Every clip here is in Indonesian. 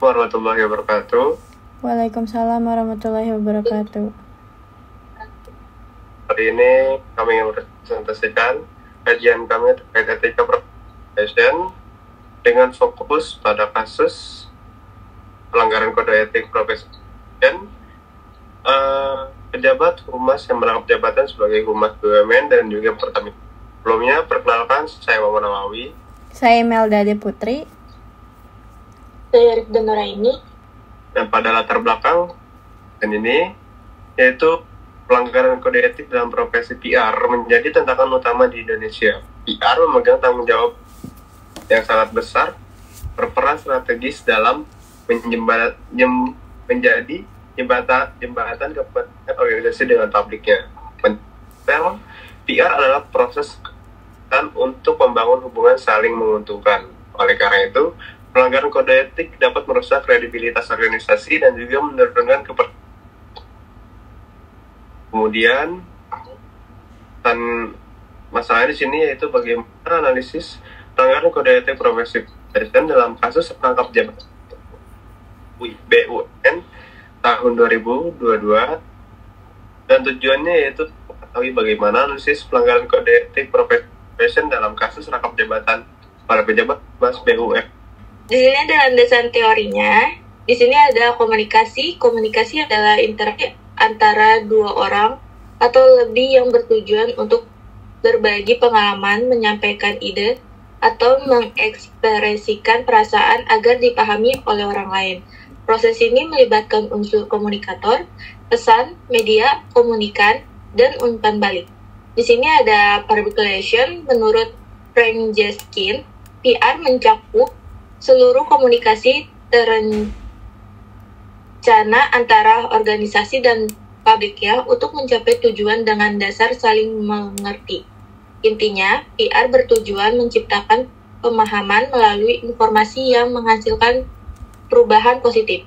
warahmatullahi wabarakatuh. Waalaikumsalam warahmatullahi wabarakatuh. Hari ini kami ingin mempresentasikan kajian kami terkait etika profesi dengan fokus pada kasus pelanggaran kode etik profesi dan pejabat humas yang merangkap jabatan sebagai humas BUMN dan juga Pertamina. Sebelumnya, perkenalkan, saya Maman Nawawi. Saya Melda De Putri. Saya Rifda Nuraini. Dan pada latar belakang dan ini yaitu pelanggaran kode etik dalam profesi PR menjadi tantangan utama di Indonesia. PR memegang tanggung jawab yang sangat besar, berperan strategis dalam menjadi jembatan kepentingan organisasi dengan publiknya. PR adalah proses untuk membangun hubungan saling menguntungkan. Oleh karena itu, pelanggaran kode etik dapat merusak kredibilitas organisasi dan juga menurunkan kepercayaan. Kemudian, masalahnya di sini yaitu bagaimana analisis pelanggaran kode etik profesi dalam kasus rangkap jabatan BUMN tahun 2022, dan tujuannya yaitu mengetahui bagaimana analisis pelanggaran kode etik profesi dalam kasus rangkap jabatan para pejabat BUMN. Di sini ada landasan teorinya. Di sini ada komunikasi. Komunikasi adalah interaksi antara dua orang atau lebih yang bertujuan untuk berbagi pengalaman, menyampaikan ide, atau mengekspresikan perasaan agar dipahami oleh orang lain. Proses ini melibatkan unsur komunikator, pesan, media, komunikan, dan umpan balik. Di sini ada public relation. Menurut Frank Jeskin, PR mencakup seluruh komunikasi terencana antara organisasi dan publiknya untuk mencapai tujuan dengan dasar saling mengerti. Intinya, PR bertujuan menciptakan pemahaman melalui informasi yang menghasilkan perubahan positif.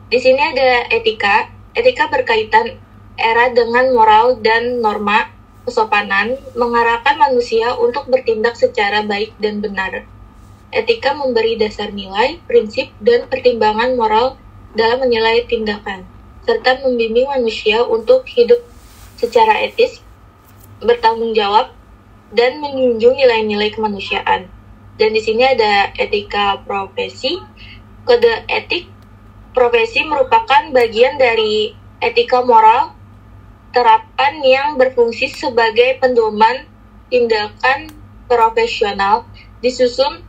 Di sini ada etika. Etika berkaitan erat dengan moral dan norma kesopanan, mengarahkan manusia untuk bertindak secara baik dan benar. Etika memberi dasar nilai, prinsip, dan pertimbangan moral dalam menilai tindakan, serta membimbing manusia untuk hidup secara etis, bertanggung jawab, dan menjunjung nilai-nilai kemanusiaan. Dan di sini ada etika profesi. Kode etik profesi merupakan bagian dari etika moral, terapan yang berfungsi sebagai pedoman tindakan profesional, disusun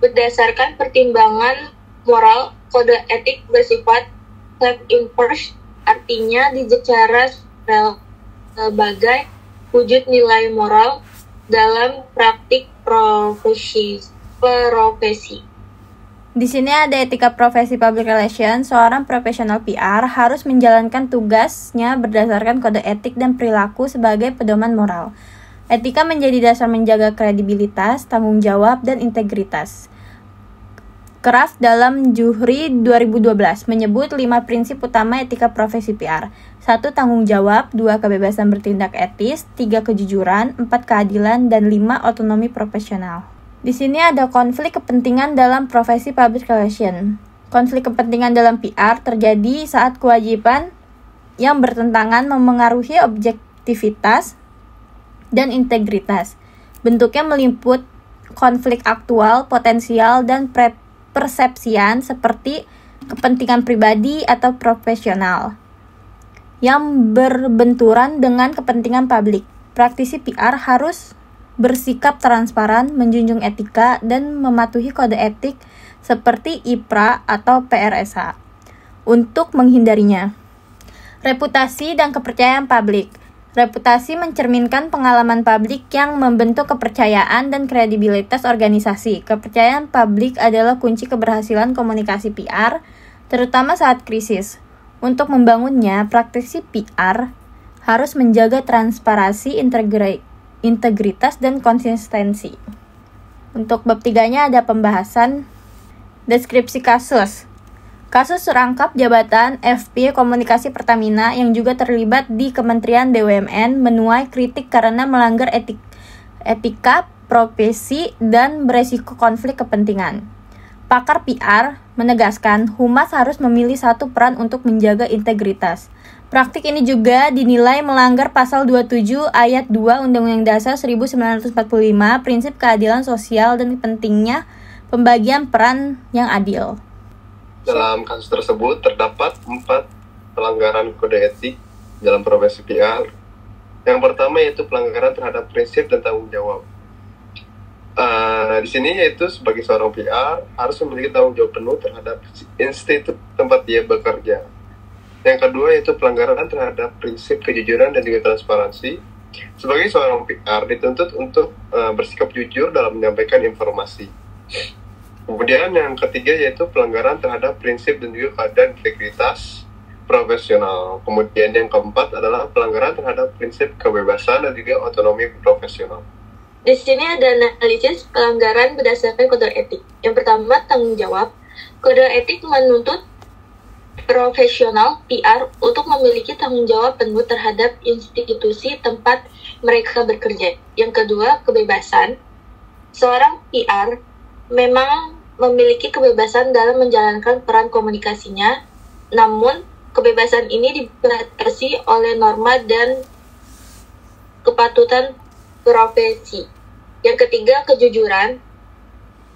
berdasarkan pertimbangan moral. Kode etik bersifat self-enforced, artinya disecara sebagai wujud nilai moral dalam praktik profesi. Di sini ada etika profesi public relations. Seorang profesional PR harus menjalankan tugasnya berdasarkan kode etik dan perilaku sebagai pedoman moral. Etika menjadi dasar menjaga kredibilitas, tanggung jawab, dan integritas. Kraft dalam Juhri 2012 menyebut 5 prinsip utama etika profesi PR. 1. Tanggung jawab, 2. Kebebasan bertindak etis, 3. Kejujuran, 4. Keadilan, dan 5. Otonomi profesional. Di sini ada konflik kepentingan dalam profesi public relation. Konflik kepentingan dalam PR terjadi saat kewajiban yang bertentangan memengaruhi objektivitas dan integritas. Bentuknya meliputi konflik aktual, potensial, dan persepsian seperti kepentingan pribadi atau profesional yang berbenturan dengan kepentingan publik. Praktisi PR harus bersikap transparan, menjunjung etika, dan mematuhi kode etik seperti IPRA atau PRSH untuk menghindarinya. Reputasi dan kepercayaan publik. Reputasi mencerminkan pengalaman publik yang membentuk kepercayaan dan kredibilitas organisasi. Kepercayaan publik adalah kunci keberhasilan komunikasi PR, terutama saat krisis. Untuk membangunnya, praktisi PR harus menjaga transparansi, integritas, dan konsistensi. Untuk bab 3-nya ada pembahasan deskripsi kasus. Kasus rangkap jabatan FP Komunikasi Pertamina yang juga terlibat di Kementerian BUMN menuai kritik karena melanggar etika profesi dan beresiko konflik kepentingan. Pakar PR menegaskan humas harus memilih satu peran untuk menjaga integritas. Praktik ini juga dinilai melanggar pasal 27 ayat 2 Undang-Undang Dasar 1945, prinsip keadilan sosial dan pentingnya pembagian peran yang adil. Dalam kasus tersebut terdapat 4 pelanggaran kode etik dalam profesi PR. Yang pertama yaitu pelanggaran terhadap prinsip dan tanggung jawab. Di sini yaitu sebagai seorang PR harus memiliki tanggung jawab penuh terhadap institusi tempat dia bekerja. Yang kedua yaitu pelanggaran terhadap prinsip kejujuran dan juga transparansi. Sebagai seorang PR dituntut untuk bersikap jujur dalam menyampaikan informasi. Kemudian yang ketiga yaitu pelanggaran terhadap prinsip dan juga keadaan integritas profesional. Kemudian yang keempat adalah pelanggaran terhadap prinsip kebebasan dan juga otonomi profesional. Di sini ada analisis pelanggaran berdasarkan kode etik. Yang pertama, tanggung jawab. Kode etik menuntut profesional PR untuk memiliki tanggung jawab penuh terhadap institusi tempat mereka bekerja. Yang kedua, kebebasan. Seorang PR memang memiliki kebebasan dalam menjalankan peran komunikasinya, namun kebebasan ini dibatasi oleh norma dan kepatutan profesi. Yang ketiga, kejujuran.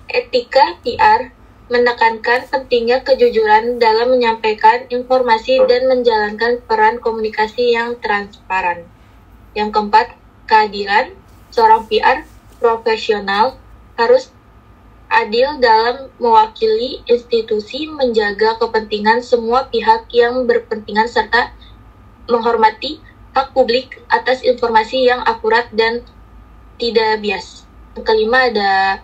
Etika PR menekankan pentingnya kejujuran dalam menyampaikan informasi dan menjalankan peran komunikasi yang transparan. Yang keempat, keadilan. Seorang PR profesional harus adil dalam mewakili institusi, menjaga kepentingan semua pihak yang berkepentingan serta menghormati hak publik atas informasi yang akurat dan tidak bias. Yang kelima ada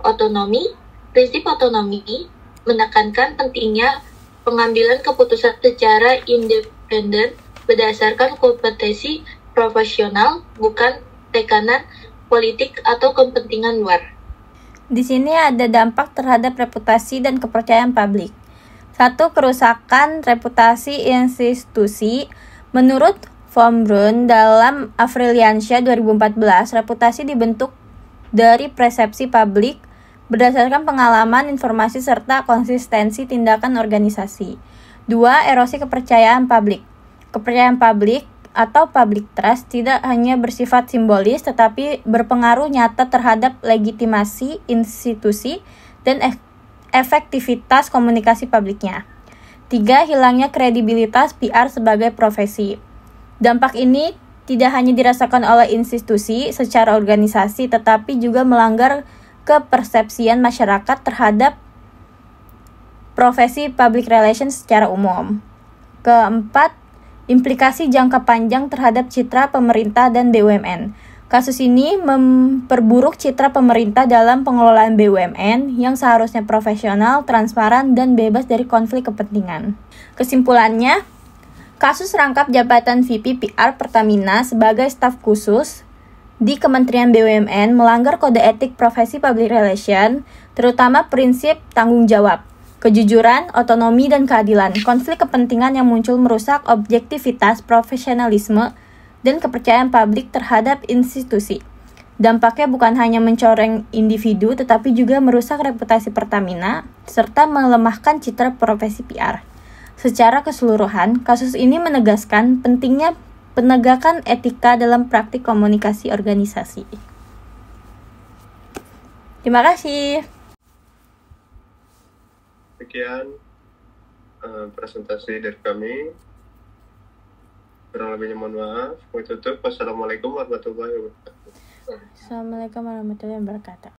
otonomi. Prinsip otonomi menekankan pentingnya pengambilan keputusan secara independen berdasarkan kompetensi profesional, bukan tekanan politik atau kepentingan luar. Di sini ada dampak terhadap reputasi dan kepercayaan publik. 1. Kerusakan reputasi institusi. Menurut Von Braun dalam Afriliansyah 2014, reputasi dibentuk dari persepsi publik berdasarkan pengalaman, informasi, serta konsistensi tindakan organisasi. 2. Erosi kepercayaan publik. Kepercayaan publik atau public trust tidak hanya bersifat simbolis tetapi berpengaruh nyata terhadap legitimasi institusi dan efektivitas komunikasi publiknya. 3. Hilangnya kredibilitas PR sebagai profesi. Dampak ini tidak hanya dirasakan oleh institusi secara organisasi tetapi juga melanggar kepersepsian masyarakat terhadap profesi public relations secara umum. Keempat, implikasi jangka panjang terhadap citra pemerintah dan BUMN. Kasus ini memperburuk citra pemerintah dalam pengelolaan BUMN yang seharusnya profesional, transparan, dan bebas dari konflik kepentingan. Kesimpulannya, kasus rangkap jabatan VP PR Pertamina sebagai staf khusus di Kementerian BUMN melanggar kode etik profesi public relation, terutama prinsip tanggung jawab, kejujuran, otonomi, dan keadilan. Konflik kepentingan yang muncul merusak objektivitas, profesionalisme, dan kepercayaan publik terhadap institusi. Dampaknya bukan hanya mencoreng individu, tetapi juga merusak reputasi Pertamina, serta melemahkan citra profesi PR. Secara keseluruhan, kasus ini menegaskan pentingnya penegakan etika dalam praktik komunikasi organisasi. Terima kasih. Sekian presentasi dari kami. Kurang lebihnya mohon maaf. Kami tutup. Wassalamualaikum warahmatullahi wabarakatuh. Assalamualaikum warahmatullahi wabarakatuh.